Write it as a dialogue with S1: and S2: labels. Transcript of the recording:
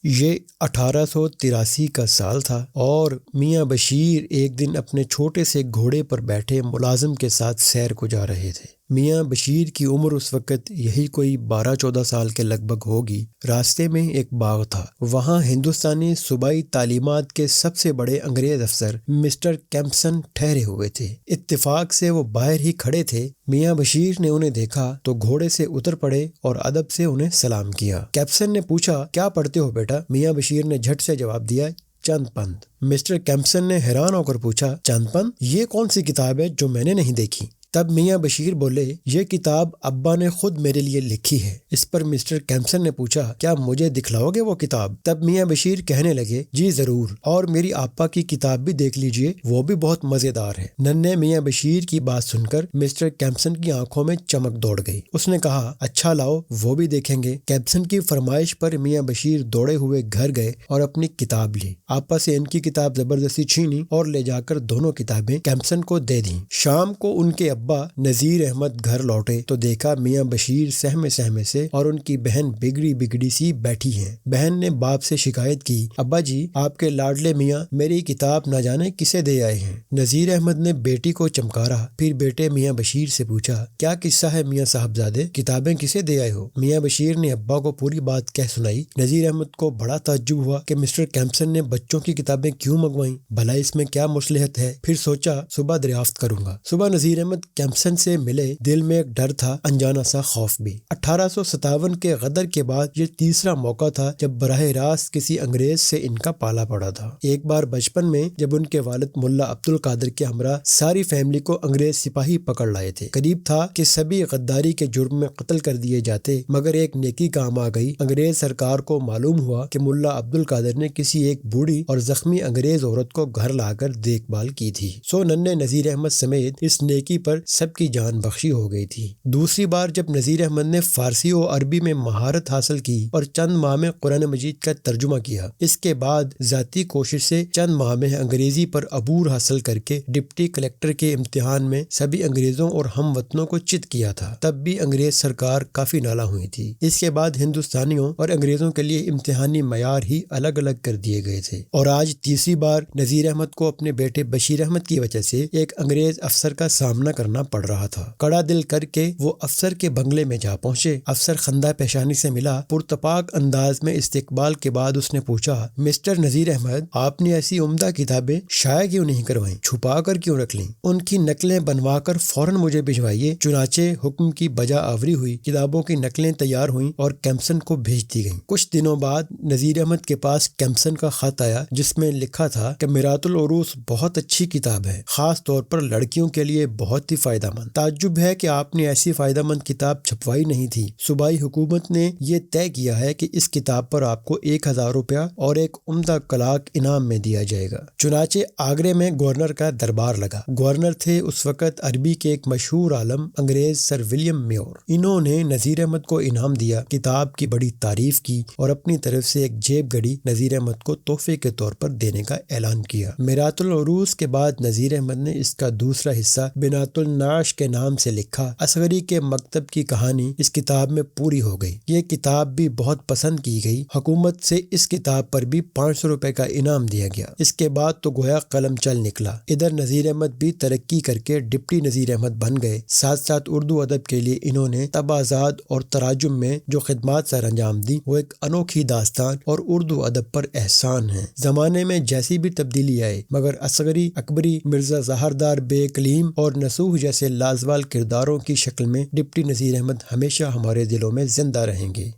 S1: یہ 1883 کا سال تھا اور میاں بشیر ایک دن اپنے چھوٹے سے گھوڑے پر بیٹھے ملازم کے ساتھ سیر کو جا رہے تھے۔ میاں بشیر کی عمر اس وقت یہی کوئی 12-14 سال کے لگ بھگ ہوگی۔ راستے میں ایک باغ تھا، وہاں ہندوستانی صوبائی تعلیمات کے سب سے بڑے انگریز افسر مسٹر کیمپسن ٹھہرے ہوئے تھے۔ اتفاق سے وہ باہر ہی کھڑے تھے۔ میاں بشیر نے انہیں دیکھا تو گھوڑے سے اتر پڑے اور ادب سے انہیں سلام کیا۔ کیمپسن نے پوچھا، کیا پڑھتے ہو بیٹا؟ میاں بشیر نے جھٹ سے جواب دیا، چند پند۔ مسٹر کیمپسن نے حیران ہو کر پوچھا، چند پند؟ یہ کون سی کتاب ہے جو میں نے نہیں دیکھی؟ تب میاں بشیر بولے، یہ کتاب ابا نے خود میرے لیے لکھی ہے۔ اس پر مسٹر کیمپسن نے پوچھا، کیا مجھے دکھلاؤ گے وہ کتاب؟ تب میاں بشیر کہنے لگے، جی ضرور، اور میری آپا کی کتاب بھی دیکھ لیجئے، وہ بھی بہت مزیدار ہے۔ ننھے میاں بشیر کی بات سن کر مسٹر کیمپسن کی آنکھوں میں چمک دوڑ گئی۔ اس نے کہا، اچھا لاؤ، وہ بھی دیکھیں گے۔ کیمپسن کی فرمائش پر میاں بشیر دوڑے ہوئے گھر گئے اور اپنی کتاب لی۔ آپا سے ان کی کتاب زبردستی چھینی اور لے جا کر دونوں کتابیں کیمپسن کو دے دیں۔ شام کو ان کے ابا نذیر احمد گھر لوٹے تو دیکھا میاں بشیر سہمے سہمے سے اور ان کی بہن بگڑی سی بیٹھی ہیں۔ بہن نے باپ سے شکایت کی، ابا جی، آپ کے لاڈلے میاں میری کتاب نہ جانے کسے دے آئے ہیں۔ نذیر احمد نے بیٹی کو چمکارا، پھر بیٹے میاں بشیر سے پوچھا، کیا قصہ ہے میاں صاحبزادے؟ کتابیں کسے دے آئے ہو؟ میاں بشیر نے ابا کو پوری بات کہہ سنائی۔ نذیر احمد کو بڑا تعجب ہوا کہ مسٹر کیمپسن نے بچوں کی کتابیں کیوں منگوائیں، بھلا اس میں کیا مصلحت ہے؟ پھر سوچا صبح دریافت کروں گا۔ صبح نذیر احمد کیمپسن سے ملے، دل میں ایک ڈر تھا، انجانا سا خوف بھی۔ 1857 کے غدر کے بعد یہ تیسرا موقع تھا جب براہ راست کسی انگریز سے ان کا پالا پڑا تھا۔ ایک بار بچپن میں جب ان کے والد ملا عبد القادر کے ہمراہ ساری فیملی کو انگریز سپاہی پکڑ لائے تھے۔ قریب تھا کہ سبھی غداری کے جرم میں قتل کر دیے جاتے، مگر ایک نیکی کام آ گئی۔ انگریز سرکار کو معلوم ہوا کہ ملا عبد القادر نے کسی ایک بوڑھی اور زخمی انگریز عورت کو گھر لا کر دیکھ بھال کی تھی، سو ننھے نذیر احمد سمیت اس نیکی پر سب کی جان بخشی ہو گئی تھی۔ دوسری بار جب نذیر احمد نے فارسی و عربی میں مہارت حاصل کی اور چند ماہ میں قرآن مجید کا ترجمہ کیا، اس کے بعد ذاتی کوشش سے چند ماہ میں انگریزی پر عبور حاصل کر کے ڈپٹی کلکٹر کے امتحان میں سبھی انگریزوں اور ہم وطنوں کو چت کیا تھا۔ تب بھی انگریز سرکار کافی نالاں ہوئی تھی۔ اس کے بعد ہندوستانیوں اور انگریزوں کے لیے امتحانی معیار ہی الگ الگ کر دیے گئے تھے، اور آج تیسری بار نذیر احمد کو اپنے بیٹے بشیر احمد کی وجہ سے ایک انگریز افسر کا سامنا کرنا پڑ رہا تھا۔ کڑا دل کر کے وہ افسر کے بنگلے میں جا پہنچے۔ افسر خندہ پیشانی سے ملا، پرتپاک انداز میں استقبال کے بعد اس نے پوچھا، مسٹر نذیر احمد، آپ نے ایسی عمدہ کتابیں شائع کیوں نہیں کروائیں؟ چھپا کر کیوں رکھ لیں؟ ان کی نقلیں بنوا کر فوراً مجھے بھجوائیے۔ چنانچہ حکم کی بجا آوری ہوئی، کتابوں کی نقلیں تیار ہوئیں اور کیمپسن کو بھیج دی گئیں۔ کچھ دنوں بعد نذیر احمد کے پاس کیمپسن کا خط آیا، جس میں لکھا تھا کہ میرات العروس بہت اچھی کتاب ہے، خاص طور پر لڑکیوں کے لیے بہت ہی فائدہ مند۔ تعجب ہے کہ آپ نے ایسی فائدہ مند کتاب چھپوائی نہیں تھی۔ صوبائی حکومت نے یہ طے کیا ہے کہ اس کتاب پر آپ کو 1000 روپیہ اور ایک عمدہ کلاک انعام میں دیا جائے گا۔ چنانچہ آگرے میں گورنر کا دربار لگا۔ گورنر تھے اس وقت عربی کے ایک مشہور عالم انگریز سر ولیم میور۔ انہوں نے نذیر احمد کو انعام دیا، کتاب کی بڑی تعریف کی اور اپنی طرف سے ایک جیب گھڑی نذیر احمد کو تحفے کے طور پر دینے کا اعلان کیا۔ میرات العروس کے بعد نذیر احمد نے اس کا دوسرا حصہ بنات النعش کے نام سے لکھا۔ اصغری کے مکتب کی کہانی اس کتاب میں پوری ہو گئی۔ یہ کتاب بھی بہت پسند کی گئی۔ حکومت سے اس کتاب پر بھی 500 روپے کا انعام دیا گیا۔ اس کے بعد تو گویا قلم چل نکلا۔ ادھر نذیر احمد بھی ترقی کر کے ڈپٹی نذیر احمد بن گئے۔ ساتھ ساتھ اردو ادب کے لیے انہوں نے طبعزاد اور تراجم میں جو خدمات سر انجام دی، وہ ایک انوکھی داستان اور اردو ادب پر احسان ہے۔ زمانے میں جیسی بھی تبدیلی آئے، مگر اصغری، اکبری، مرزا ظاہردار بے کلیم اور نصوح جیسے لازوال کرداروں کی شکل میں ڈپٹی نذیر احمد ہمیشہ ہمارے دلوں میں زندہ رہیں گے۔